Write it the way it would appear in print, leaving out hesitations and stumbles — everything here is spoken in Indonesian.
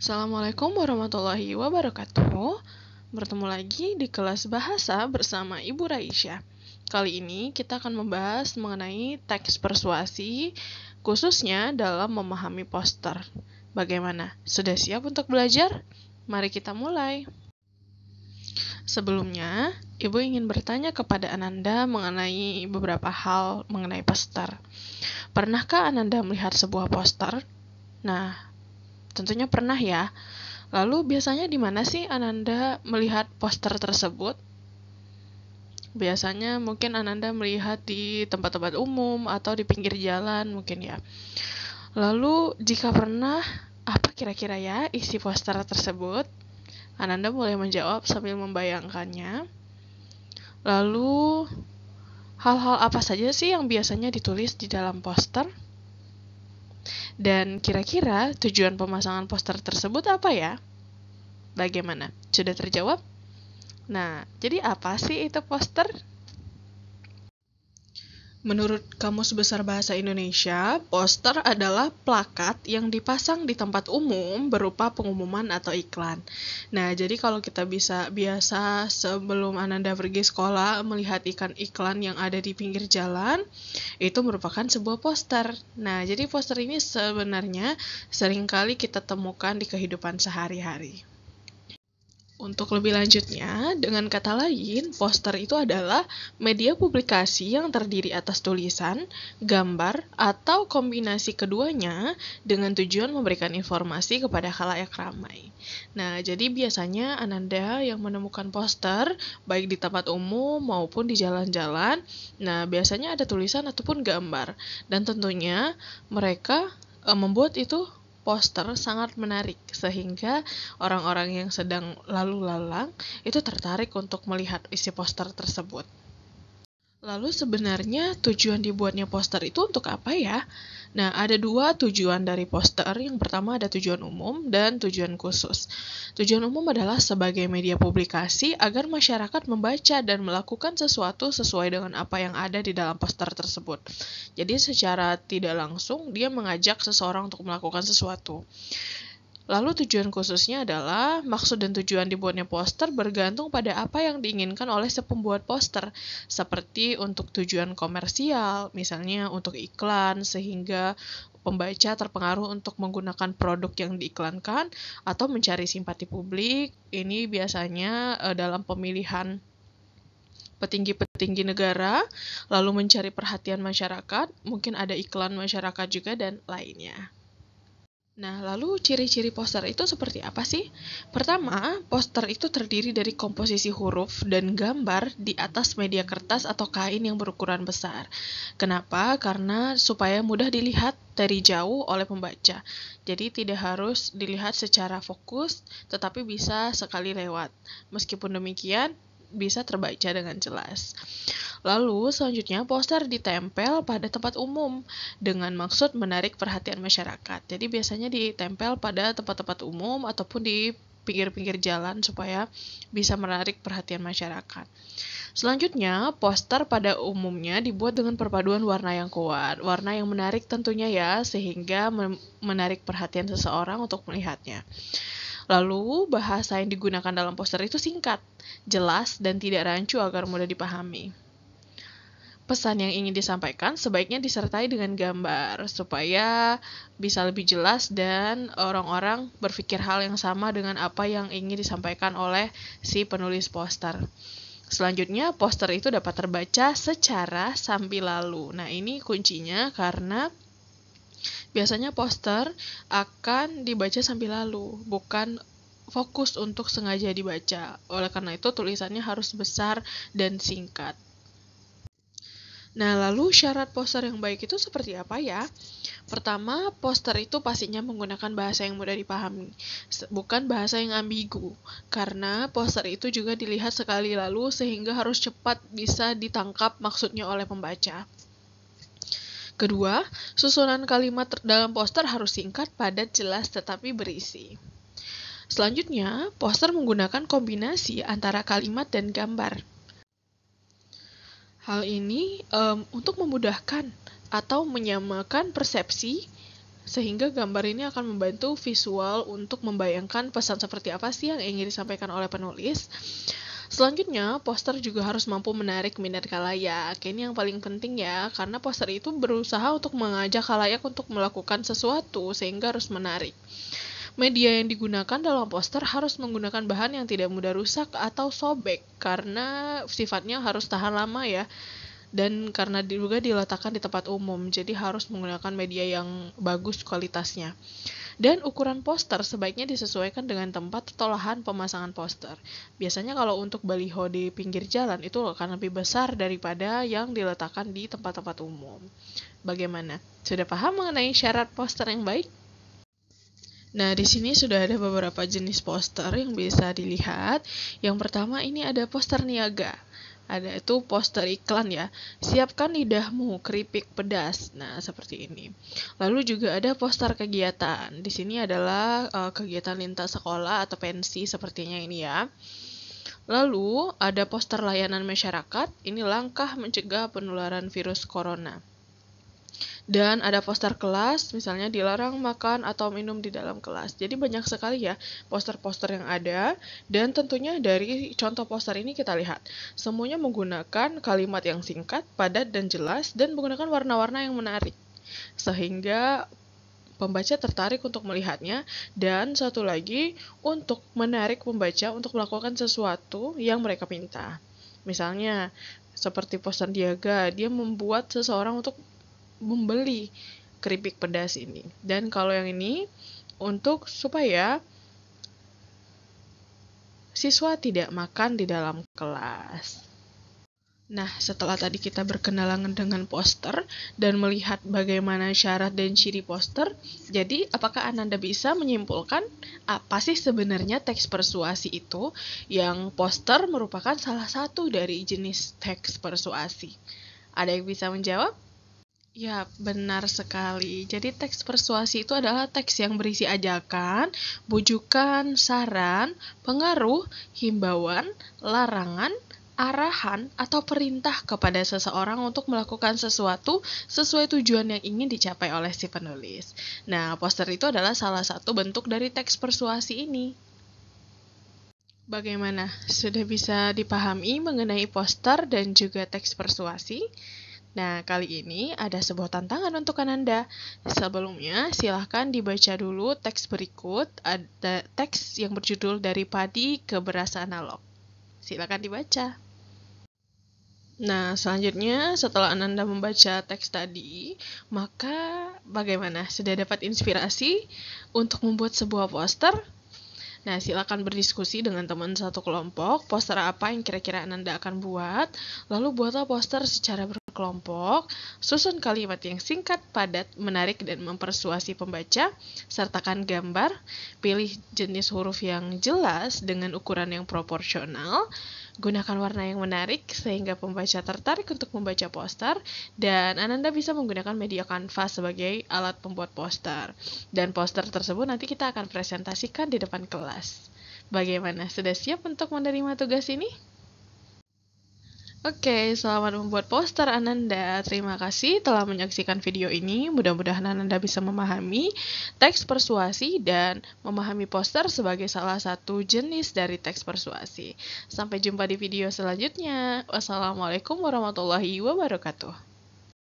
Assalamualaikum warahmatullahi wabarakatuh. Bertemu lagi di kelas bahasa bersama Ibu Raisya. Kali ini kita akan membahas mengenai teks persuasi, khususnya dalam memahami poster. Bagaimana? Sudah siap untuk belajar? Mari kita mulai. Sebelumnya, Ibu ingin bertanya kepada Ananda mengenai beberapa hal mengenai poster. Pernahkah Ananda melihat sebuah poster? Nah, tentunya pernah ya. Lalu biasanya di mana sih Ananda melihat poster tersebut? Biasanya mungkin Ananda melihat di tempat-tempat umum atau di pinggir jalan mungkin ya. Lalu jika pernah, apa kira-kira ya isi poster tersebut? Ananda boleh menjawab sambil membayangkannya. Lalu hal-hal apa saja sih yang biasanya ditulis di dalam poster? Dan kira-kira tujuan pemasangan poster tersebut apa ya? Bagaimana? Sudah terjawab? Nah, jadi apa sih itu poster? Menurut Kamus Besar Bahasa Indonesia, poster adalah plakat yang dipasang di tempat umum berupa pengumuman atau iklan. Nah, jadi kalau kita biasa sebelum Ananda pergi sekolah melihat iklan yang ada di pinggir jalan, itu merupakan sebuah poster. Nah, jadi poster ini sebenarnya seringkali kita temukan di kehidupan sehari-hari. Untuk lebih lanjutnya, dengan kata lain, poster itu adalah media publikasi yang terdiri atas tulisan, gambar, atau kombinasi keduanya dengan tujuan memberikan informasi kepada khalayak ramai. Nah, jadi biasanya Ananda yang menemukan poster, baik di tempat umum maupun di jalan-jalan, nah biasanya ada tulisan ataupun gambar. Dan tentunya mereka membuat itu poster sangat menarik sehingga orang-orang yang sedang lalu lalang itu tertarik untuk melihat isi poster tersebut. Lalu sebenarnya tujuan dibuatnya poster itu untuk apa ya? Nah, ada dua tujuan dari poster. Yang pertama ada tujuan umum dan tujuan khusus. Tujuan umum adalah sebagai media publikasi agar masyarakat membaca dan melakukan sesuatu sesuai dengan apa yang ada di dalam poster tersebut. Jadi secara tidak langsung dia mengajak seseorang untuk melakukan sesuatu. Lalu tujuan khususnya adalah maksud dan tujuan dibuatnya poster bergantung pada apa yang diinginkan oleh si pembuat poster, seperti untuk tujuan komersial, misalnya untuk iklan, sehingga pembaca terpengaruh untuk menggunakan produk yang diiklankan, atau mencari simpati publik. Ini biasanya dalam pemilihan petinggi-petinggi negara, lalu mencari perhatian masyarakat, mungkin ada iklan masyarakat juga, dan lainnya. Nah, lalu ciri-ciri poster itu seperti apa sih? Pertama, poster itu terdiri dari komposisi huruf dan gambar di atas media kertas atau kain yang berukuran besar. Kenapa? Karena supaya mudah dilihat dari jauh oleh pembaca. Jadi tidak harus dilihat secara fokus, tetapi bisa sekali lewat. Meskipun demikian, bisa terbaca dengan jelas. Lalu selanjutnya poster ditempel pada tempat umum dengan maksud menarik perhatian masyarakat. Jadi biasanya ditempel pada tempat-tempat umum ataupun di pinggir-pinggir jalan supaya bisa menarik perhatian masyarakat. Selanjutnya, poster pada umumnya dibuat dengan perpaduan warna yang kuat, warna yang menarik tentunya ya, sehingga menarik perhatian seseorang untuk melihatnya. Lalu, bahasa yang digunakan dalam poster itu singkat, jelas, dan tidak rancu agar mudah dipahami. Pesan yang ingin disampaikan sebaiknya disertai dengan gambar, supaya bisa lebih jelas dan orang-orang berpikir hal yang sama dengan apa yang ingin disampaikan oleh si penulis poster. Selanjutnya, poster itu dapat terbaca secara sambil lalu. Nah, ini kuncinya karena biasanya poster akan dibaca sambil lalu, bukan fokus untuk sengaja dibaca. Oleh karena itu, tulisannya harus besar dan singkat. Nah, lalu syarat poster yang baik itu seperti apa ya? Pertama, poster itu pastinya menggunakan bahasa yang mudah dipahami, bukan bahasa yang ambigu. Karena poster itu juga dilihat sekali lalu sehingga harus cepat bisa ditangkap maksudnya oleh pembaca. Kedua, susunan kalimat dalam poster harus singkat, padat, jelas, tetapi berisi. Selanjutnya, poster menggunakan kombinasi antara kalimat dan gambar. Hal ini untuk memudahkan atau menyamakan persepsi Sehingga gambar ini akan membantu visual untuk membayangkan pesan seperti apa sih yang ingin disampaikan oleh penulis. Selanjutnya, poster juga harus mampu menarik minat khalayak. Ini yang paling penting ya, karena poster itu berusaha untuk mengajak khalayak untuk melakukan sesuatu, sehingga harus menarik. Media yang digunakan dalam poster harus menggunakan bahan yang tidak mudah rusak atau sobek, karena sifatnya harus tahan lama ya. Dan karena juga diletakkan di tempat umum, jadi harus menggunakan media yang bagus kualitasnya. Dan ukuran poster sebaiknya disesuaikan dengan tempat atau lahan pemasangan poster. Biasanya kalau untuk baliho di pinggir jalan itu akan lebih besar daripada yang diletakkan di tempat-tempat umum. Bagaimana? Sudah paham mengenai syarat poster yang baik? Nah, di sini sudah ada beberapa jenis poster yang bisa dilihat. Yang pertama ini ada poster niaga. Ada itu poster iklan ya. Siapkan lidahmu, keripik pedas. Nah, seperti ini. Lalu juga ada poster kegiatan. Di sini adalah kegiatan lintas sekolah atau pensi sepertinya ini ya. Lalu ada poster layanan masyarakat. Ini langkah mencegah penularan virus corona. Dan ada poster kelas, misalnya dilarang makan atau minum di dalam kelas. Jadi banyak sekali ya poster-poster yang ada, dan tentunya dari contoh poster ini kita lihat, semuanya menggunakan kalimat yang singkat, padat, dan jelas, dan menggunakan warna-warna yang menarik. Sehingga pembaca tertarik untuk melihatnya, dan satu lagi, untuk menarik pembaca untuk melakukan sesuatu yang mereka minta. Misalnya, seperti poster Diaga, dia membuat seseorang untuk membeli keripik pedas ini. Dan kalau yang ini untuk supaya siswa tidak makan di dalam kelas. Nah, setelah tadi kita berkenalan dengan poster dan melihat bagaimana syarat dan ciri poster, jadi apakah Ananda bisa menyimpulkan apa sih sebenarnya teks persuasi itu? Yang poster merupakan salah satu dari jenis teks persuasi. Ada yang bisa menjawab? Ya, benar sekali. Jadi teks persuasi itu adalah teks yang berisi ajakan, bujukan, saran, pengaruh, himbauan, larangan, arahan, atau perintah kepada seseorang untuk melakukan sesuatu sesuai tujuan yang ingin dicapai oleh si penulis. Nah, poster itu adalah salah satu bentuk dari teks persuasi ini. Bagaimana? Sudah bisa dipahami mengenai poster dan juga teks persuasi? Nah, kali ini ada sebuah tantangan untuk Ananda. Sebelumnya, silahkan dibaca dulu teks berikut. Ada teks yang berjudul Dari Padi ke Beras Analog. Silahkan dibaca. Nah, selanjutnya setelah Ananda membaca teks tadi, maka bagaimana? Sudah dapat inspirasi untuk membuat sebuah poster? Nah, silakan berdiskusi dengan teman satu kelompok, poster apa yang kira-kira Ananda akan buat, lalu buatlah poster secara berkelompok, susun kalimat yang singkat, padat, menarik, dan mempersuasi pembaca, sertakan gambar, pilih jenis huruf yang jelas dengan ukuran yang proporsional, gunakan warna yang menarik sehingga pembaca tertarik untuk membaca poster, dan Ananda bisa menggunakan media kanvas sebagai alat pembuat poster. Dan poster tersebut nanti kita akan presentasikan di depan kelas. Bagaimana? Sudah siap untuk menerima tugas ini? Oke, selamat membuat poster Ananda. Terima kasih telah menyaksikan video ini. Mudah-mudahan Ananda bisa memahami teks persuasi dan memahami poster sebagai salah satu jenis dari teks persuasi. Sampai jumpa di video selanjutnya. Wassalamualaikum warahmatullahi wabarakatuh.